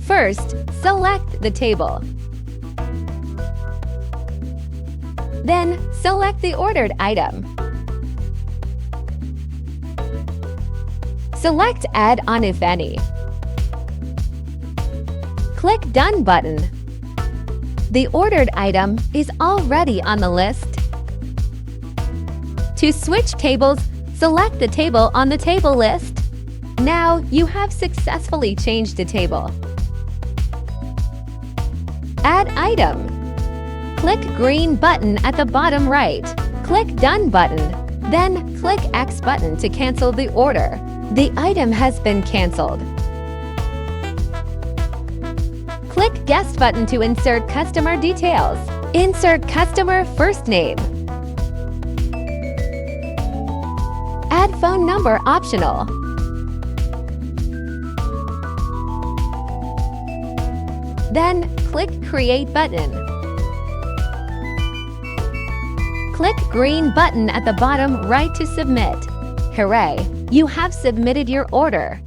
First, select the table. Then, select the ordered item. Select Add on if any. Click Done button. The ordered item is already on the list. To switch tables, select the table on the table list. Now you have successfully changed a table. Add item. Click green button at the bottom right. Click Done button. Then click X button to cancel the order. The item has been canceled. Click Guest button to insert customer details. Insert customer first name. Add phone number optional. Then click Create button. Click green button at the bottom right to submit. Hooray! You have submitted your order.